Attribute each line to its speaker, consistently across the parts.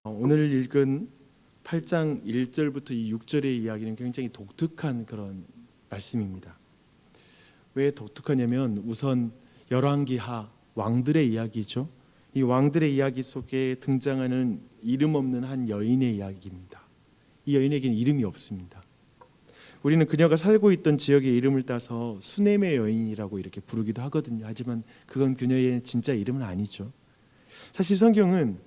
Speaker 1: 오늘 읽은 8장 1절부터 이 6절의 이야기는 굉장히 독특한 그런 말씀입니다. 왜 독특하냐면 우선 열왕기하 왕들의 이야기죠. 이 왕들의 이야기 속에 등장하는 이름 없는 한 여인의 이야기입니다. 이 여인에게는 이름이 없습니다. 우리는 그녀가 살고 있던 지역의 이름을 따서 수넴의 여인이라고 이렇게 부르기도 하거든요. 하지만 그건 그녀의 진짜 이름은 아니죠. 사실 성경은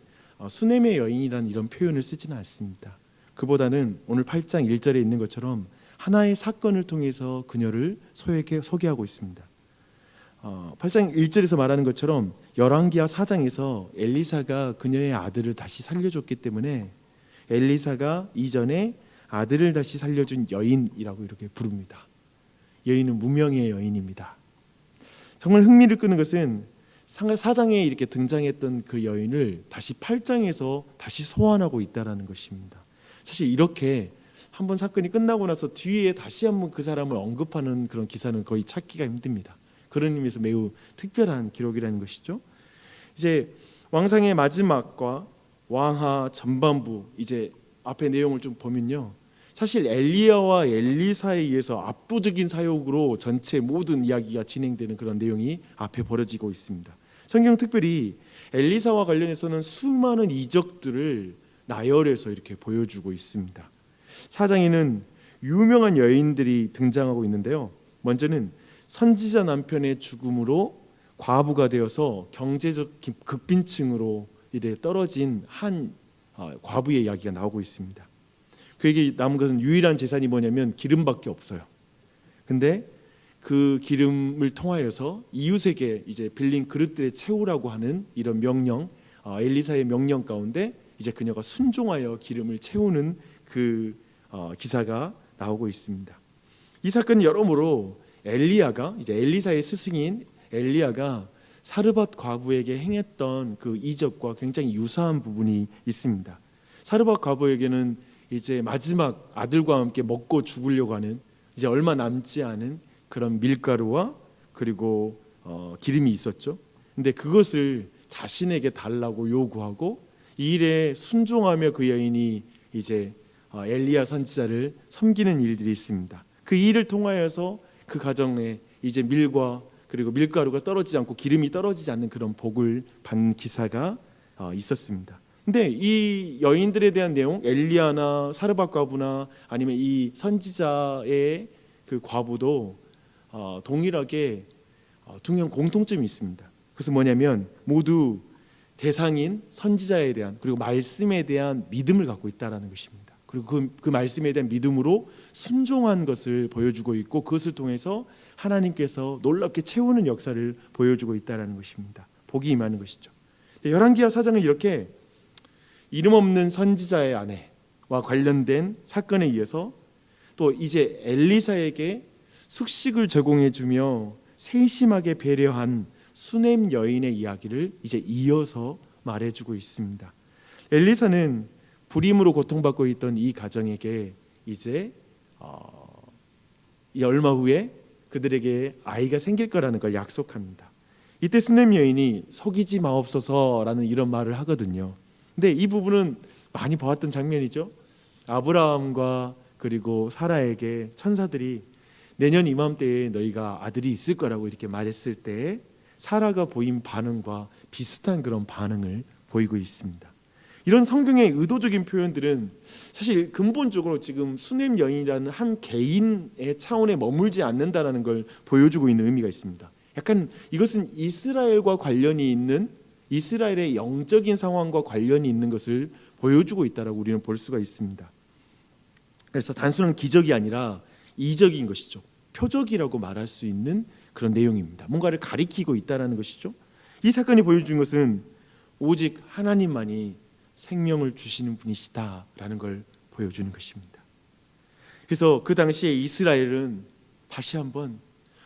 Speaker 1: 수넴의 여인이라는 이런 표현을 쓰지는 않습니다. 그보다는 오늘 8장 1절에 있는 것처럼 하나의 사건을 통해서 그녀를 소개하고 있습니다. 8장 1절에서 말하는 것처럼 열왕기하 4장에서 엘리사가 그녀의 아들을 다시 살려줬기 때문에 엘리사가 이전에 아들을 다시 살려준 여인이라고 이렇게 부릅니다. 여인은 무명의 여인입니다. 정말 흥미를 끄는 것은 4장에 이렇게 등장했던 그 여인을 다시 8장에서 다시 소환하고 있다는 것입니다. 사실 이렇게 한번 사건이 끝나고 나서 뒤에 다시 한번 그 사람을 언급하는 그런 기사는 거의 찾기가 힘듭니다. 그런 의미에서 매우 특별한 기록이라는 것이죠. 이제 왕상의 마지막과 왕하 전반부, 이제 앞에 내용을 좀 보면요, 사실 엘리야와 엘리사에 의해서 압도적인 사역으로 전체 모든 이야기가 진행되는 그런 내용이 앞에 벌어지고 있습니다. 성경 특별히 엘리사와 관련해서는 수많은 이적들을 나열해서 이렇게 보여주고 있습니다. 4장에는 유명한 여인들이 등장하고 있는데요. 먼저는 선지자 남편의 죽음으로 과부가 되어서 경제적 극빈층으로 이래 떨어진 한 과부의 이야기가 나오고 있습니다. 그에게 남은 것은 유일한 재산이 뭐냐면 기름밖에 없어요. 근데 그 기름을 통하여서 이웃에게 이제 빌린 그릇들에 채우라고 하는 이런 명령, 엘리사의 명령 가운데 이제 그녀가 순종하여 기름을 채우는 그 기사가 나오고 있습니다. 이 사건은 여러모로 엘리야가, 이제 엘리사의 스승인 엘리야가 사르밧 과부에게 행했던 그 이적과 굉장히 유사한 부분이 있습니다. 사르밧 과부에게는 이제 마지막 아들과 함께 먹고 죽으려고 하는, 이제 얼마 남지 않은 그런 밀가루와 그리고 기름이 있었죠. 근데 그것을 자신에게 달라고 요구하고 이 일에 순종하며 그 여인이 이제 엘리야 선지자를 섬기는 일들이 있습니다. 그 일을 통하여서 그 가정에 이제 밀과 그리고 밀가루가 떨어지지 않고 기름이 떨어지지 않는 그런 복을 받는 기사가 있었습니다. 근데 이 여인들에 대한 내용, 엘리야나 사르밧 과부나 아니면 이 선지자의 그 과부도 동일하게 중요한 공통점이 있습니다. 그래서 뭐냐면 모두 대상인 선지자에 대한, 그리고 말씀에 대한 믿음을 갖고 있다는 것입니다. 그리고 그 말씀에 대한 믿음으로 순종한 것을 보여주고 있고, 그것을 통해서 하나님께서 놀랍게 채우는 역사를 보여주고 있다는 것입니다. 복이 임하는 것이죠. 열왕기하 4장은 이렇게 이름 없는 선지자의 아내와 관련된 사건에 의해서 또 이제 엘리사에게 숙식을 제공해주며 세심하게 배려한 수넴 여인의 이야기를 이제 이어서 말해주고 있습니다. 엘리사는 불임으로 고통받고 있던 이 가정에게 이제 얼마 후에 그들에게 아이가 생길 거라는 걸 약속합니다. 이때 수넴 여인이 속이지 마옵소서라는 이런 말을 하거든요. 근데 이 부분은 많이 봐왔던 장면이죠. 아브라함과 그리고 사라에게 천사들이 내년 이맘때에 너희가 아들이 있을 거라고 이렇게 말했을 때 사라가 보인 반응과 비슷한 그런 반응을 보이고 있습니다. 이런 성경의 의도적인 표현들은 사실 근본적으로 지금 수넴 여인이라는 한 개인의 차원에 머물지 않는다는 걸 보여주고 있는 의미가 있습니다. 약간 이것은 이스라엘과 관련이 있는, 이스라엘의 영적인 상황과 관련이 있는 것을 보여주고 있다라고 우리는 볼 수가 있습니다. 그래서 단순한 기적이 아니라 이적인 것이죠. 표적이라고 말할 수 있는 그런 내용입니다. 뭔가를 가리키고 있다는 것이죠. 이 사건이 보여준 것은 오직 하나님만이 생명을 주시는 분이시다라는 걸 보여주는 것입니다. 그래서 그 당시에 이스라엘은 다시 한번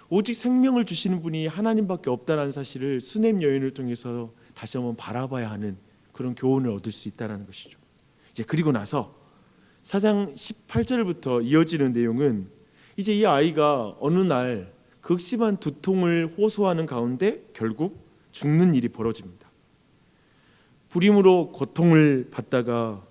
Speaker 1: 오직 생명을 주시는 분이 하나님밖에 없다는 사실을 수넴 여인을 통해서 다시 한번 바라봐야 하는 그런 교훈을 얻을 수 있다는 것이죠. 이제 그리고 나서 4장 18절부터 이어지는 내용은 이제 이 아이가 어느 날 극심한 두통을 호소하는 가운데 결국 죽는 일이 벌어집니다. 불임으로 고통을 받다가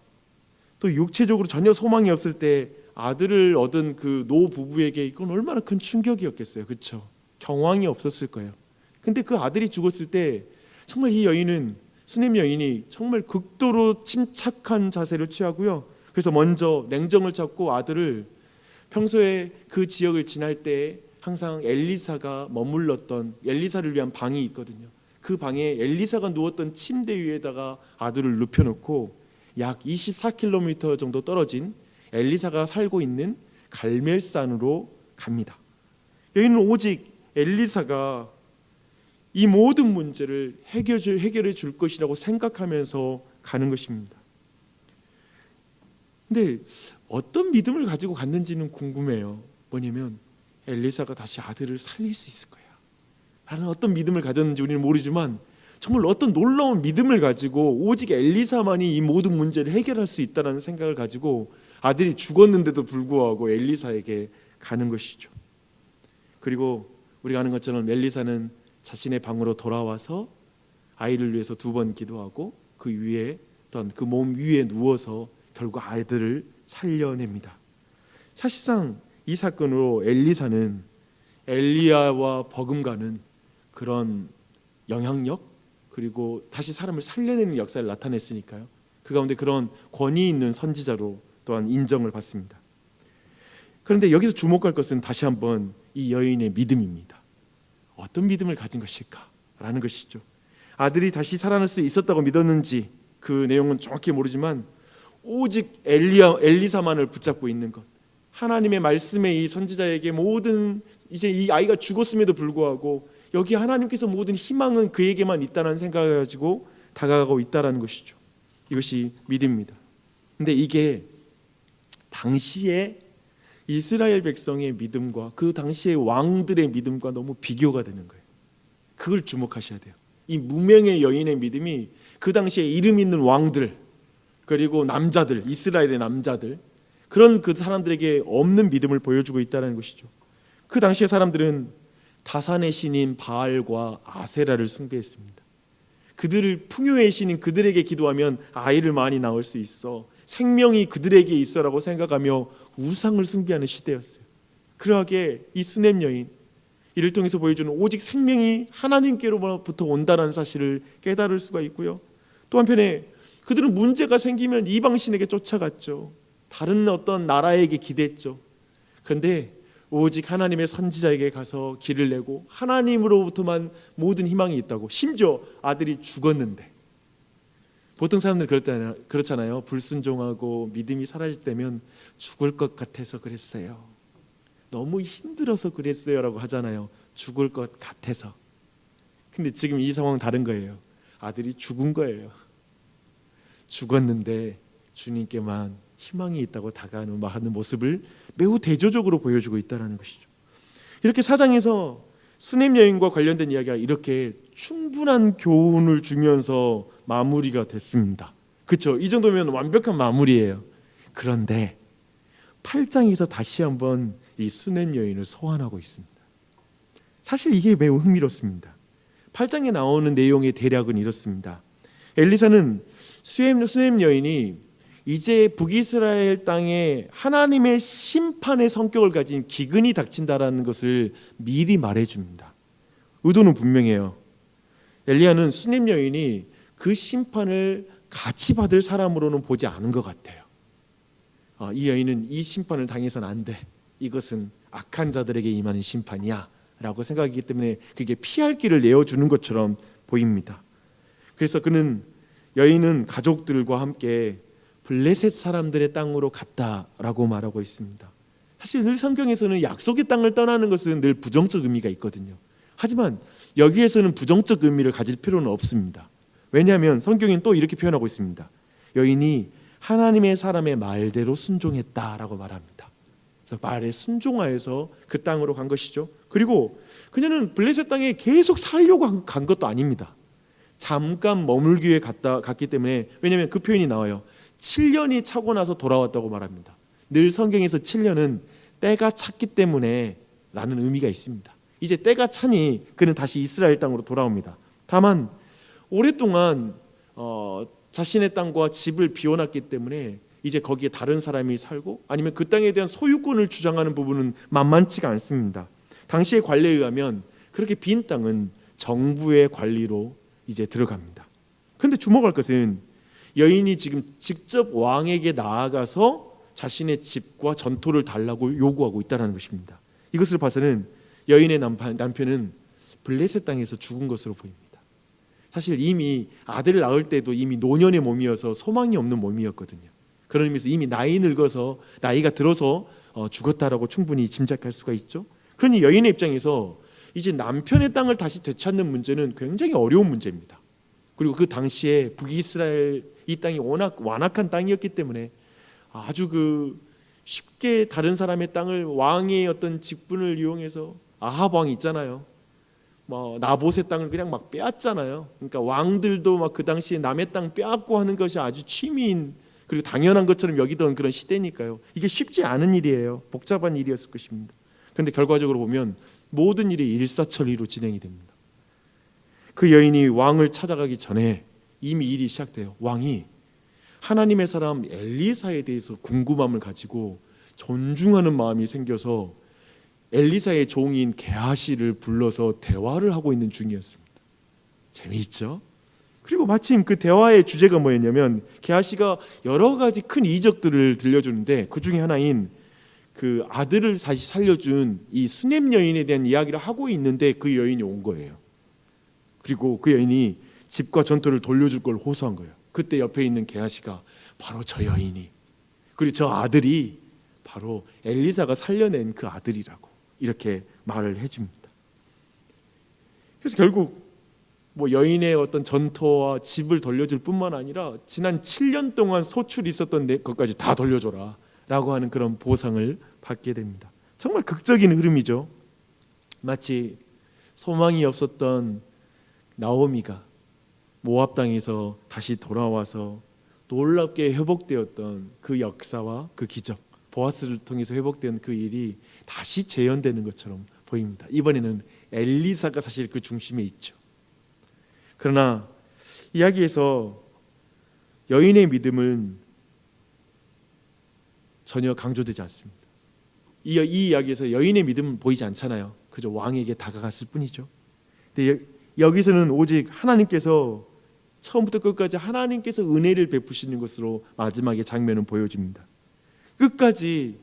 Speaker 1: 또 육체적으로 전혀 소망이 없을 때 아들을 얻은 그 노 부부에게 이건 얼마나 큰 충격이었겠어요. 그렇죠? 경황이 없었을 거예요. 근데 그 아들이 죽었을 때 정말 이 여인은, 수넴 여인이 정말 극도로 침착한 자세를 취하고요. 그래서 먼저 냉정을 찾고 아들을, 평소에 그 지역을 지날 때 항상 엘리사가 머물렀던 엘리사를 위한 방이 있거든요. 그 방에 엘리사가 누웠던 침대 위에다가 아들을 눕혀놓고 약 24km 정도 떨어진 엘리사가 살고 있는 갈멜산으로 갑니다. 여기는 오직 엘리사가 이 모든 문제를 해결해 줄 것이라고 생각하면서 가는 것입니다. 근데 어떤 믿음을 가지고 갔는지는 궁금해요. 뭐냐면 엘리사가 다시 아들을 살릴 수 있을 거야 라는 어떤 믿음을 가졌는지 우리는 모르지만 정말 어떤 놀라운 믿음을 가지고 오직 엘리사만이 이 모든 문제를 해결할 수 있다는 생각을 가지고 아들이 죽었는데도 불구하고 엘리사에게 가는 것이죠. 그리고 우리가 아는 것처럼 엘리사는 자신의 방으로 돌아와서 아이를 위해서 2번 기도하고 그 위에 또한 그 몸 위에 누워서 결국 아이들을 살려냅니다. 사실상 이 사건으로 엘리사는 엘리야와 버금가는 그런 영향력, 그리고 다시 사람을 살려내는 역사를 나타냈으니까요. 그 가운데 그런 권위 있는 선지자로 또한 인정을 받습니다. 그런데 여기서 주목할 것은 다시 한번 이 여인의 믿음입니다. 어떤 믿음을 가진 것일까라는 것이죠. 아들이 다시 살아날 수 있었다고 믿었는지 그 내용은 정확히 모르지만 오직 엘리사만을 붙잡고 있는 것, 하나님의 말씀에 이 선지자에게 모든, 이제 이 아이가 죽었음에도 불구하고 여기 하나님께서 모든 희망은 그에게만 있다는 생각을 가지고 다가가고 있다는 것이죠. 이것이 믿음입니다. 근데 이게 당시에 이스라엘 백성의 믿음과 그 당시의 왕들의 믿음과 너무 비교가 되는 거예요. 그걸 주목하셔야 돼요. 이 무명의 여인의 믿음이 그 당시에 이름 있는 왕들, 그리고 남자들, 이스라엘의 남자들, 그런 그 사람들에게 없는 믿음을 보여주고 있다는 것이죠. 그 당시의 사람들은 다산의 신인 바알과 아세라를 숭배했습니다. 그들을, 풍요의 신인 그들에게 기도하면 아이를 많이 낳을 수 있어, 생명이 그들에게 있어라고 생각하며 우상을 숭배하는 시대였어요. 그러하게 이 수넴 여인, 이를 통해서 보여주는 오직 생명이 하나님께로부터 온다는 사실을 깨달을 수가 있고요. 또 한편에 그들은 문제가 생기면 이방신에게 쫓아갔죠. 다른 어떤 나라에게 기댔죠. 그런데 오직 하나님의 선지자에게 가서 길을 내고 하나님으로부터만 모든 희망이 있다고, 심지어 아들이 죽었는데, 보통 사람들 그렇잖아요. 불순종하고 믿음이 사라질 때면 죽을 것 같아서 그랬어요, 너무 힘들어서 그랬어요 라고 하잖아요. 죽을 것 같아서. 근데 지금 이 상황은 다른 거예요. 아들이 죽은 거예요. 죽었는데 주님께만 희망이 있다고 다가가는 모습을 매우 대조적으로 보여주고 있다는 것이죠. 이렇게 4장에서 수넴 여인과 관련된 이야기가 이렇게 충분한 교훈을 주면서 마무리가 됐습니다. 그렇죠? 이 정도면 완벽한 마무리예요. 그런데 8장에서 다시 한번 이 수넴 여인을 소환하고 있습니다. 사실 이게 매우 흥미롭습니다. 8장에 나오는 내용의 대략은 이렇습니다. 엘리사는 수넴 여인이 이제 북이스라엘 땅에 하나님의 심판의 성격을 가진 기근이 닥친다라는 것을 미리 말해줍니다. 의도는 분명해요. 엘리야는 수넴 여인이 그 심판을 같이 받을 사람으로는 보지 않은 것 같아요. 이 여인은 이 심판을 당해서는 안 돼, 이것은 악한 자들에게 임하는 심판이야 라고 생각하기 때문에 그게 피할 길을 내어주는 것처럼 보입니다. 그래서 여인은 가족들과 함께 블레셋 사람들의 땅으로 갔다라고 말하고 있습니다. 사실 늘 성경에서는 약속의 땅을 떠나는 것은 늘 부정적 의미가 있거든요. 하지만 여기에서는 부정적 의미를 가질 필요는 없습니다. 왜냐하면 성경은 또 이렇게 표현하고 있습니다. 여인이 하나님의 사람의 말대로 순종했다라고 말합니다. 그래서 말에 순종하여서 그 땅으로 간 것이죠. 그리고 그녀는 블레셋 땅에 계속 살려고 간 것도 아닙니다. 잠깐 머물기 위해 갔기 때문에, 왜냐하면 그 표현이 나와요. 7년이 차고 나서 돌아왔다고 말합니다. 늘 성경에서 7년은 때가 찼기 때문에 라는 의미가 있습니다. 이제 때가 차니 그는 다시 이스라엘 땅으로 돌아옵니다. 다만 오랫동안 자신의 땅과 집을 비워놨기 때문에 이제 거기에 다른 사람이 살고 아니면 그 땅에 대한 소유권을 주장하는 부분은 만만치가 않습니다. 당시의 관례에 의하면 그렇게 빈 땅은 정부의 관리로 이제 들어갑니다. 그런데 주목할 것은 여인이 지금 직접 왕에게 나아가서 자신의 집과 전토를 달라고 요구하고 있다는 것입니다. 이것을 봐서는 여인의 남편은 블레셋 땅에서 죽은 것으로 보입니다. 사실 이미 아들을 낳을 때도 이미 노년의 몸이어서 소망이 없는 몸이었거든요. 그런 의미에서 이미 나이가 들어서 죽었다라고 충분히 짐작할 수가 있죠. 그러니 여인의 입장에서 이제 남편의 땅을 다시 되찾는 문제는 굉장히 어려운 문제입니다. 그리고 그 당시에 북이스라엘 이 땅이 워낙 완악한 땅이었기 때문에 아주 쉽게 다른 사람의 땅을 왕의 어떤 직분을 이용해서 아합 왕이 있잖아요. 나봇의 땅을 그냥 막 빼앗잖아요. 그러니까 왕들도 막 그 당시에 남의 땅 빼앗고 하는 것이 아주 취미인 그리고 당연한 것처럼 여기던 그런 시대니까요. 이게 쉽지 않은 일이에요. 복잡한 일이었을 것입니다. 그런데 결과적으로 보면 모든 일이 일사천리로 진행이 됩니다. 그 여인이 왕을 찾아가기 전에 이미 일이 시작돼요. 왕이 하나님의 사람 엘리사에 대해서 궁금함을 가지고 존중하는 마음이 생겨서 엘리사의 종인 게하시를 불러서 대화를 하고 있는 중이었습니다. 재미있죠? 그리고 마침 그 대화의 주제가 뭐였냐면 게하시가 여러 가지 큰 이적들을 들려주는데 그 중에 하나인 그 아들을 다시 살려준 이 수넴 여인에 대한 이야기를 하고 있는데 그 여인이 온 거예요. 그리고 그 여인이 집과 전토를 돌려줄 걸 호소한 거예요. 그때 옆에 있는 게하시가 바로 저 여인이, 그리고 저 아들이 바로 엘리사가 살려낸 그 아들이라고 이렇게 말을 해줍니다. 그래서 결국 여인의 어떤 전토와 집을 돌려줄 뿐만 아니라 지난 7년 동안 소출이 있었던 것까지 다 돌려줘라 라고 하는 그런 보상을 받게 됩니다. 정말 극적인 흐름이죠. 마치 소망이 없었던 나오미가 모압 땅에서 다시 돌아와서 놀랍게 회복되었던 그 역사와 그 기적, 보아스를 통해서 회복된 그 일이 다시 재현되는 것처럼 보입니다. 이번에는 엘리사가 사실 그 중심에 있죠. 그러나 이야기에서 여인의 믿음은 전혀 강조되지 않습니다. 이 이야기에서 여인의 믿음은 보이지 않잖아요. 그저 왕에게 다가갔을 뿐이죠. 근데 여기서는 오직 하나님께서 처음부터 끝까지 하나님께서 은혜를 베푸시는 것으로 마지막에 장면은 보여집니다. 끝까지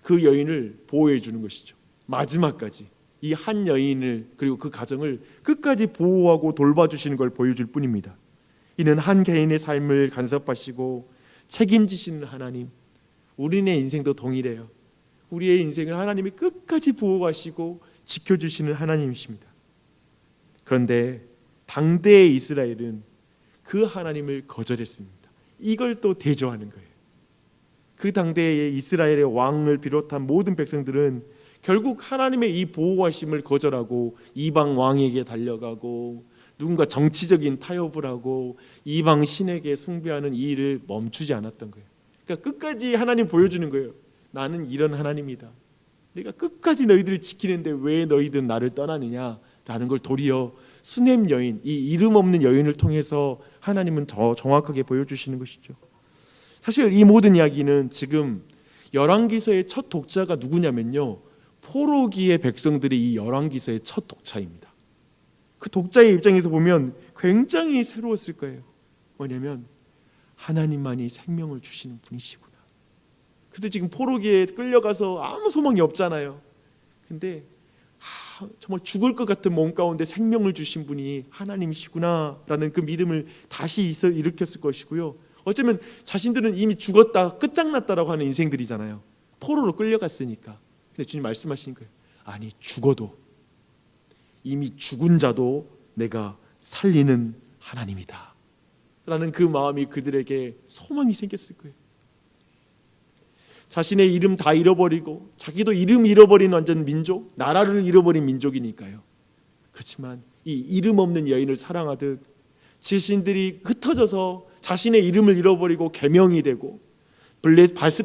Speaker 1: 그 여인을 보호해 주는 것이죠. 마지막까지 이 한 여인을 그리고 그 가정을 끝까지 보호하고 돌봐주시는 걸 보여줄 뿐입니다. 이는 한 개인의 삶을 간섭하시고 책임지시는 하나님, 우리네 인생도 동일해요. 우리의 인생을 하나님이 끝까지 보호하시고 지켜주시는 하나님이십니다. 그런데 당대의 이스라엘은 그 하나님을 거절했습니다. 이걸 또 대조하는 거예요. 그 당대의 이스라엘의 왕을 비롯한 모든 백성들은 결국 하나님의 이 보호하심을 거절하고 이방 왕에게 달려가고 누군가 정치적인 타협을 하고 이방 신에게 숭배하는 이 일을 멈추지 않았던 거예요. 그러니까 끝까지 하나님 보여주는 거예요. 나는 이런 하나님이다. 내가 끝까지 너희들을 지키는데 왜 너희들은 나를 떠나느냐라는 걸 도리어 수넴 여인, 이 이름 없는 여인을 통해서 하나님은 더 정확하게 보여주시는 것이죠. 사실 이 모든 이야기는 지금 열왕기서의 첫 독자가 누구냐면요, 포로기의 백성들이 이 열왕기서의 첫 독자입니다. 그 독자의 입장에서 보면 굉장히 새로웠을 거예요. 뭐냐면 하나님만이 생명을 주시는 분이시구나. 근데 지금 포로기에 끌려가서 아무 소망이 없잖아요. 근데 정말 죽을 것 같은 몸 가운데 생명을 주신 분이 하나님이시구나라는 그 믿음을 다시 일으켰을 것이고요. 어쩌면 자신들은 이미 죽었다, 끝장났다라고 하는 인생들이잖아요. 포로로 끌려갔으니까. 근데 주님 말씀하시는 거예요. 아니, 죽어도 이미 죽은 자도 내가 살리는 하나님이다 라는 그 마음이 그들에게 소망이 생겼을 거예요. 자신의 이름 다 잃어버리고 자기도 이름 잃어버린 완전 민족, 나라를 잃어버린 민족이니까요. 그렇지만 이 이름 없는 여인을 사랑하듯 자신들이 흩어져서 자신의 이름을 잃어버리고 계명이 되고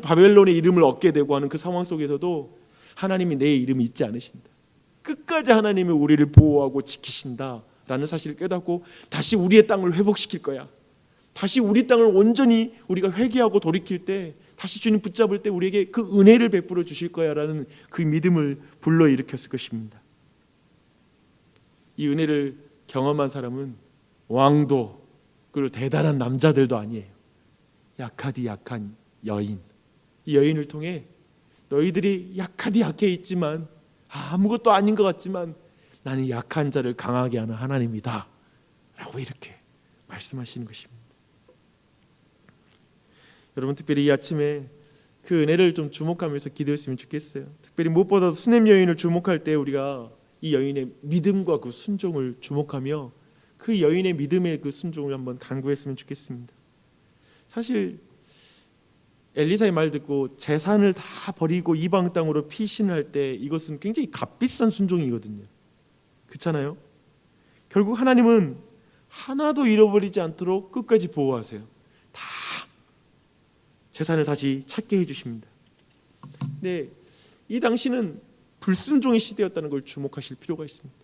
Speaker 1: 바벨론의 이름을 얻게 되고 하는 그 상황 속에서도 하나님이 내 이름을 잊지 않으신다. 끝까지 하나님이 우리를 보호하고 지키신다라는 사실을 깨닫고 다시 우리의 땅을 회복시킬 거야. 다시 우리 땅을 온전히 우리가 회개하고 돌이킬 때, 다시 주님 붙잡을 때 우리에게 그 은혜를 베풀어 주실 거야라는 그 믿음을 불러일으켰을 것입니다. 이 은혜를 경험한 사람은 왕도 그리고 대단한 남자들도 아니에요. 약하디 약한 여인. 이 여인을 통해 너희들이 약하디 약해 있지만, 아무것도 아닌 것 같지만 나는 약한 자를 강하게 하는 하나님이다 라고 이렇게 말씀하시는 것입니다. 여러분, 특별히 이 아침에 그 은혜를 좀 주목하면서 기도했으면 좋겠어요. 특별히 무엇보다도 수냄 여인을 주목할 때 우리가 이 여인의 믿음과 그 순종을 주목하며 그 여인의 믿음의 그 순종을 한번 간구했으면 좋겠습니다. 사실 엘리사의 말 듣고 재산을 다 버리고 이방 땅으로 피신할 때 이것은 굉장히 값비싼 순종이거든요. 그렇잖아요? 결국 하나님은 하나도 잃어버리지 않도록 끝까지 보호하세요. 다 재산을 다시 찾게 해주십니다. 근데 이 당시는 불순종의 시대였다는 걸 주목하실 필요가 있습니다.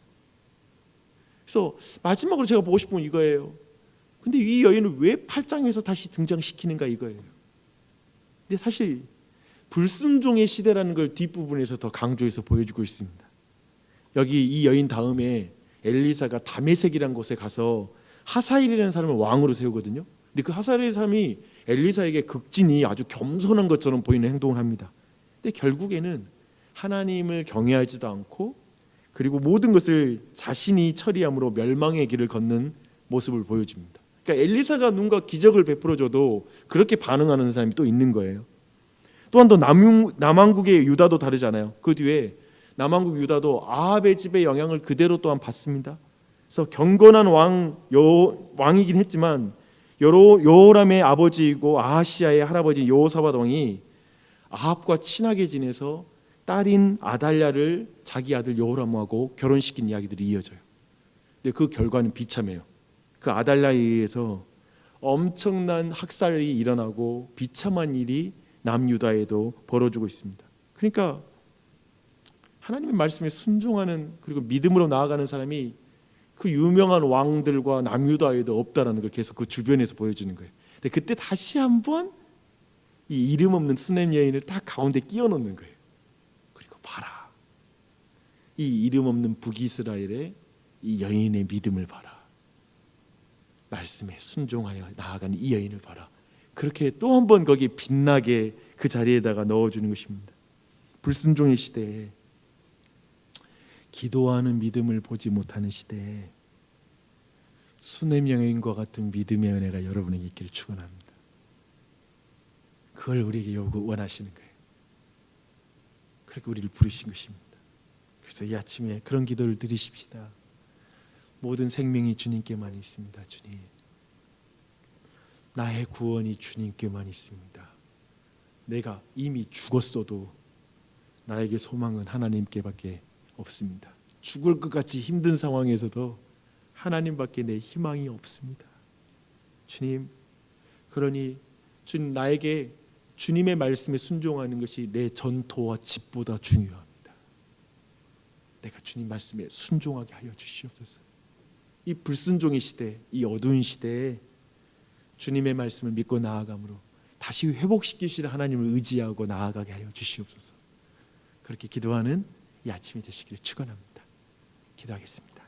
Speaker 1: 그래서 마지막으로 제가 보고 싶은 건 이거예요. 근데 이 여인을 왜 8장에서 다시 등장시키는가 이거예요. 근데 사실 불순종의 시대라는 걸 뒷부분에서 더 강조해서 보여주고 있습니다. 여기 이 여인 다음에 엘리사가 다메섹이라는 곳에 가서 하사엘이라는 사람을 왕으로 세우거든요. 근데 그 하사엘이라는 사람이 엘리사에게 극진히 아주 겸손한 것처럼 보이는 행동을 합니다. 근데 결국에는 하나님을 경외하지도 않고 그리고 모든 것을 자신이 처리함으로 멸망의 길을 걷는 모습을 보여줍니다. 그러니까 엘리사가 누군가 기적을 베풀어줘도 그렇게 반응하는 사람이 또 있는 거예요. 또한 또 남왕국의 유다도 다르잖아요. 그 뒤에 남왕국 유다도 아합의 집의 영향을 그대로 또한 받습니다. 그래서 경건한 왕이긴 했지만 여호람의 아버지이고 아하시야의 할아버지 여호사밧 왕이 아합과 친하게 지내서 딸인 아달랴를 자기 아들 여호람하고 결혼시킨 이야기들이 이어져요. 근데 그 결과는 비참해요. 그 아달랴에 의해서 엄청난 학살이 일어나고 비참한 일이 남유다에도 벌어지고 있습니다. 그러니까 하나님의 말씀에 순종하는 그리고 믿음으로 나아가는 사람이 그 유명한 왕들과 남유다에도 없다라는 걸 계속 그 주변에서 보여주는 거예요. 근데 그때 다시 한번 이 이름 없는 수냄 여인을 딱 가운데 끼워 넣는 거예요. 그리고 봐라, 이 이름 없는 북이스라엘의 이 여인의 믿음을 봐라. 말씀에 순종하여 나아가는 이 여인을 봐라. 그렇게 또 한 번 거기 빛나게 그 자리에다가 넣어주는 것입니다. 불순종의 시대에, 기도하는 믿음을 보지 못하는 시대에 수냄 여인과 같은 믿음의 은혜가 여러분에게 있기를 축원합니다. 그걸 우리에게 원하시는 거예요. 그렇게 우리를 부르신 것입니다. 그래서 이 아침에 그런 기도를 드리십시다. 모든 생명이 주님께만 있습니다. 주님, 나의 구원이 주님께만 있습니다. 내가 이미 죽었어도 나에게 소망은 하나님께밖에 없습니다. 죽을 것 같이 힘든 상황에서도 하나님밖에 내 희망이 없습니다. 주님, 그러니 주님, 나에게 주님의 말씀에 순종하는 것이 내 전토와 집보다 중요합니다. 내가 주님 말씀에 순종하게 하여 주시옵소서. 이 불순종의 시대, 이 어두운 시대에 주님의 말씀을 믿고 나아감으로 다시 회복시키시는 하나님을 의지하고 나아가게 하여 주시옵소서. 그렇게 기도하는 이 아침이 되시기를 축원합니다. 기도하겠습니다.